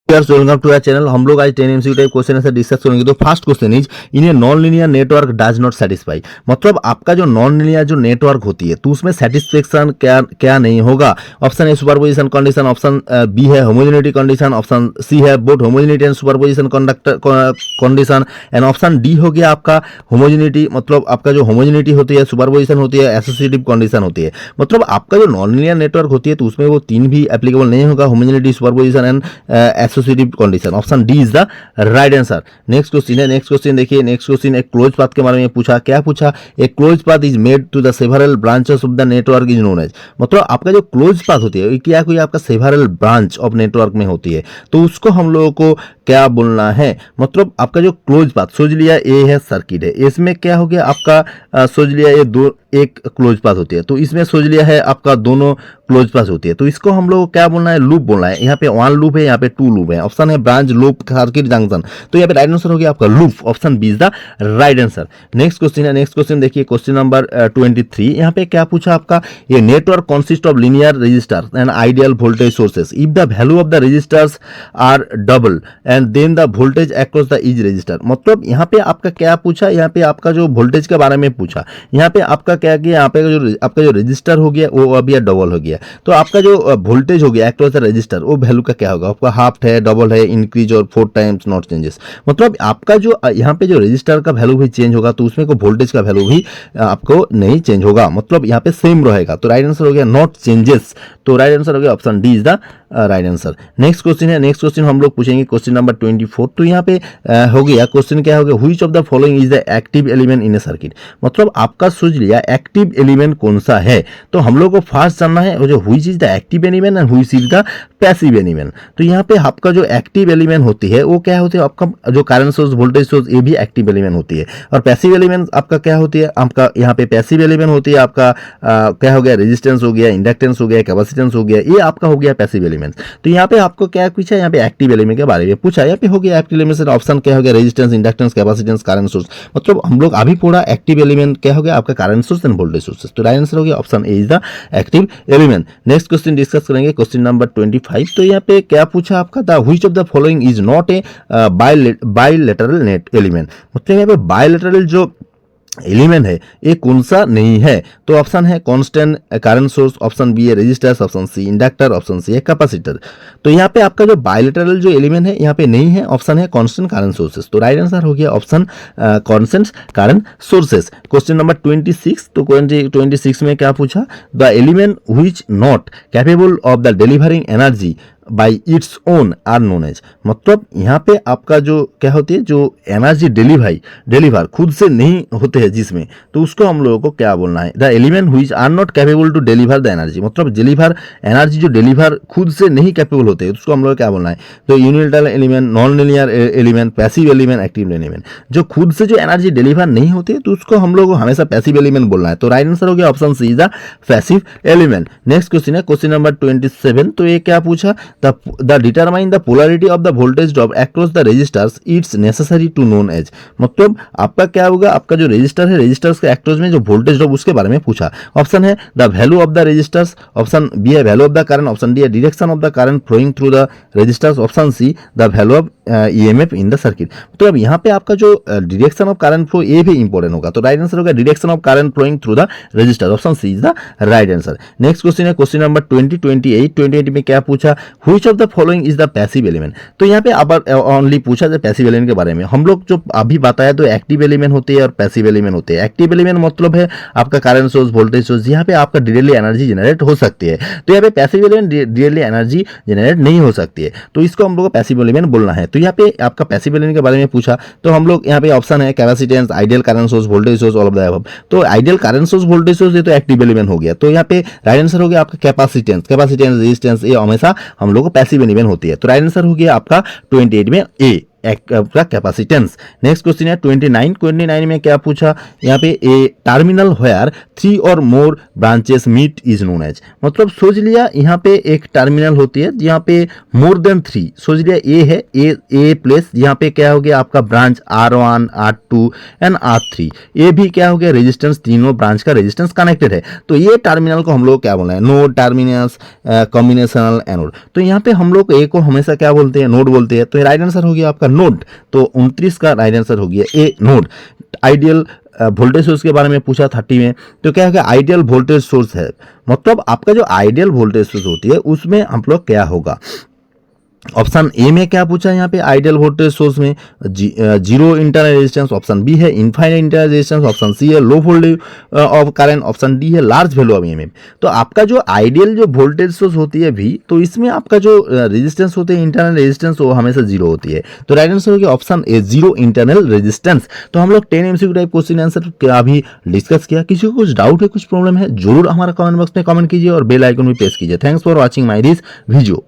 Welcome to our channel. हम लोग आज 10 एमसीक्यू टाइप क्वेश्चन ऐसे डिस्कस करेंगे। तो first question is in a non linear network does not satisfy, मतलब आपका जो नॉन लीनियर जो नेटवर्क होती है तो उसमें सेटिस्फेक्शन क्या क्या नहीं होगा। Option A superposition condition, option B है होमोजेनिटी कंडीशन, ऑप्शन सी है both homogeneity and superposition condition, and option D हो गया आपका होमोजेनिटी, मतलब आपका जो होमोजेनिटी होती है, सुपरपोजिशन होती है, एसोसिएटिव कंडीशन होती है। मतलब आपका जो नॉन लीनियर नेटवर्क होती है तो उसमें वो तीन भी एप्लीकेबल नहीं होगा, homogeneity, superposition and associative condition. Option D is the right answer. Next question है, नेक्स्ट क्वेश्चन देखिए। नेक्स्ट क्वेश्चन एक क्लोज पाथ के बारे में पूछा। क्या पूछा? A close path is made to the several branches of the network is known as, मतलब आपका जो क्लोज पाथ होती है क्या कोई आपका सेवरल ब्रांच ऑफ नेटवर्क में होती है तो उसको हम लोगों को क्या बोलना है। मतलब आपका जो क्लोज पाथ सोच लिया ए है सर्किट है, इसमें क्या हो गया आपका सोच लिया ये दो एक क्लोज पाथ होती है, तो इसमें सोच लिया है आपका दोनों क्लोज पाथ होती है, तो इसको हम लोग क्या बोलना है? लूप बोलना है। यहाँ पे वन लूप है, यहाँ पे टू लूप है। ऑप्शन है ब्रांच लूप सर्किट जंक्शन, तो यहाँ पे राइट आंसर हो गया आपका loop. Option B is the right answer. Next question है, नेक्स्ट क्वेश्चन देखिए क्वेश्चन नंबर 23। यहाँ पे क्या पूछा आपका? ये network consist of linear register and ideal voltage sources if the value of the registers are double and then the voltage across the each register. मतलब यहाँ पे आपका क्या पूछा? यहाँ पे आपका जो वोल्टेज के बारे में पूछा। यहाँ पे आपका क्या किया? यहाँ पे जो आपका जो रजिस्टर हो गया वो अभी डबल हो गया, तो आपका जो वोल्टेज हो गया अक्रॉस द रजिस्टर वो वैल्यू का क्या होगा? आपका हाफ है, डबल है, इंक्रीज और 4 टाइम्स नॉट चेंजेस। मतलब आपका जो यहाँ पे जो रजिस्टर का वैल्यू भी चेंज होगा तो उसमें को वोल्टेज का वैल्यू भी आपको नहीं चेंज होगा, मतलब यहाँ पे सेम रहेगा। तो राइट आंसर हो गया नॉट चेंजेस, तो राइट आंसर हो गया option D is the right answer. Next question है, नेक्स्ट क्वेश्चन हम लोग पूछेंगे क्वेश्चन नंबर 24। तो यहाँ पे हो गया क्वेश्चन क्या हो गया? Which of the following is the active element in A circuit, मतलब आपका सोच लिया एक्टिव एलिमेंट कौन सा है। तो हम लोग को फर्स्ट जानना है वो जो which is the active element and which is the passive element. तो यहाँ पे आपका जो एक्टिव एलिमेंट होती है वो क्या होती है? आपका जो करंट सोर्स, वोल्टेज सोर्स, ये भी एक्टिव एलिमेंट होती है। और पैसिव एलिमेंट आपका क्या होती है? आपका यहाँ पे पैसिव एलिमेंट होती है आपका क्या हो गया? रेजिस्टेंस हो गया, इंडक्टेंस हो गया, कैपेसिटेंस हो गया, ये आपका हो गया पैसिव एलिमेंट। तो यहाँ पे आपको क्या पूछा? यहाँ पे एक्टिव एलिमेंट के बारे में पूछा। यहाँ पे हो गया एक्टिव एलिमेंट से ऑप्शन क्या हो गया? Resistance, inductance, capacitance, current source. मतलब हम लोग अभी पूरा एक्टिव एलिमेंट क्या हो गया? आपका current source end voltage source. तो राइट आंसर हो गया option A is the active element. Next question discuss करेंगे क्वेश्चन नंबर 25। तो यहाँ पे क्या पूछा आपका? The which of the following is not a bilateral net element, मतलब यहाँ पे बाइलेटरल जो एलिमेंट है ये कौन सा नहीं है। तो ऑप्शन है constant current source, option B है resistor, option C inductor, option C है कैपेसिटर। तो यहाँ पे आपका जो बायलैटरल जो एलिमेंट है यहाँ पे नहीं है, ऑप्शन है कांस्टेंट करंट सोर्सेस। तो राइट आंसर हो गया option constant current sources. Question number 26। तो 26 में क्या पूछा? The element which not capable of the delivering energy by its own are known as, मतलब यहाँ पे आपका जो क्या होती है? जो एनर्जी डिलीवर खुद से नहीं होते हैं जिसमें, तो उसको हम लोगों को क्या बोलना है? The element which are not capable to deliver the energy, मतलब डिलीवर एनर्जी जो डिलीवर खुद से नहीं कैपेबल होते उसको हम लोग क्या बोलना है? तो unilateral element, non linear element, passive element, active element. जो खुद से जो एनर्जी डिलीवर नहीं होते तो उसको हम लोग हमेशा पैसिव एलिमेंट बोलना है। तो राइट आंसर हो गया option C is the passive element. Next question है क्वेश्चन नंबर 27। तो ये क्या पूछा? the determine the polarity of the voltage drop across the resistors it's necessary to known as, मतलब आपका क्या होगा? आपका जो रेजिस्टर है, रेजिस्टर्स के एक्रोस में जो वोल्टेज ड्रॉप उसके बारे में पूछा। ऑप्शन है the value of the resistors, option B है value of the current, option D है direction of the current flowing through the resistors, option C the value of EMF in the circuit. तो अब यहाँ पे आपका जो direction of current flow ये भी इंपॉर्टेंट होगा। तो राइट आंसर होगा direction of current flowing through the resistor, option C is the right answer. Next question है क्वेश्चन नंबर 28 में क्या पूछा? Which of the following is the passive element. तो यहाँ पे अब ओनली पूछा जाए पैसिव एलिमेंट के बारे में। हम लोग जो अभी बताया तो एक्टिव एलिमेंट होते हैं और पैसिव एलिमेंट होते हैं। एक्टिव एलिमेंट मतलब है आपका करंट सोर्स, वोल्टेज सोर्स, यहाँ पे आपका डायरेक्टली एनर्जी जनरेट हो सकती है। तो यहाँ पे passive element directly energy generate नहीं हो सकती है, तो इसको हम लोग को पैसिव एलिमेंट बोलना है। तो यहाँ पे आपका पैसिव एलिमेंट के बारे में पूछा, तो हम लोग यहाँ पे ऑप्शन है capacitance, ideal current source, voltage source, all of the above. तो ideal current source, voltage source ये तो एक्टिव एलिमेंट हो गया। तो यहाँ पे राइट आंसर हो गया आपका कैपेसिटेंस, रेजिस्टेंस, ये हमेशा हम लोग को पैसिव एलिमेंट होती है। तो राइट आंसर हो गया आपका 28 में ए, आपका कैपेसिटेंस। नेक्स्ट क्वेश्चन है 29 में क्या पूछा यहाँ पे, ए टर्मिनल व्हेयर 3 और more branches meet is known as. मतलब सोच लिया यहाँ पे एक टर्मिनल होती है यहाँ पे मोर देन 3, सोच लिया ए है, ए प्लेस यहाँ पे क्या हो गया आपका branch R1 R2 and R3, ये भी क्या हो गया रेजिस्टेंस, तीनों ब्रांच का रेजिस्टेंस कनेक्टेड है। तो ये टर्मिनल को हम लोग क्या बोल रहे हैं, नोड, टर्मिनस, कॉम्बिनेशनल एनोड। तो यहाँ पे हम लोग ए को हमेशा क्या बोलते हैं, नोड बोलते हैं। तो राइट आंसर हो गया आपका नोड। तो 29 का राइट आंसर हो गया ए नोड। आइडियल वोल्टेज सोर्स के बारे में पूछा 30 में, तो क्या होगा आइडियल वोल्टेज सोर्स है, मतलब आपका जो आइडियल वोल्टेज सोर्स होती है उसमें हम लोग क्या होगा। ऑप्शन ए में क्या पूछा है यहाँ पे, आइडियल वोल्टेज सोर्स में zero internal resistance, option B है infinite internal resistance, option C है low voltage of current, option D है लार्ज वैल्यू ऑफ ईएमएफ। तो आपका जो आइडियल जो वोल्टेज सोर्स होती है भी, तो इसमें आपका जो रेजिस्टेंस होते हैं इंटरनल रेजिस्टेंस वो हमेशा जीरो होती है। तो राइट आंसर हो गया option A zero internal resistance. तो हम लोग 10 MCQ टाइप क्वेश्चन आंसर अभी डिस्कस किया। किसी को कुछ डाउट है, कुछ प्रॉब्लम है, जरूर हमारा कमेंट बॉक्स में कमेंट कीजिए और बेल आइकन भी प्रेस कीजिए। Thanks for watching my this video.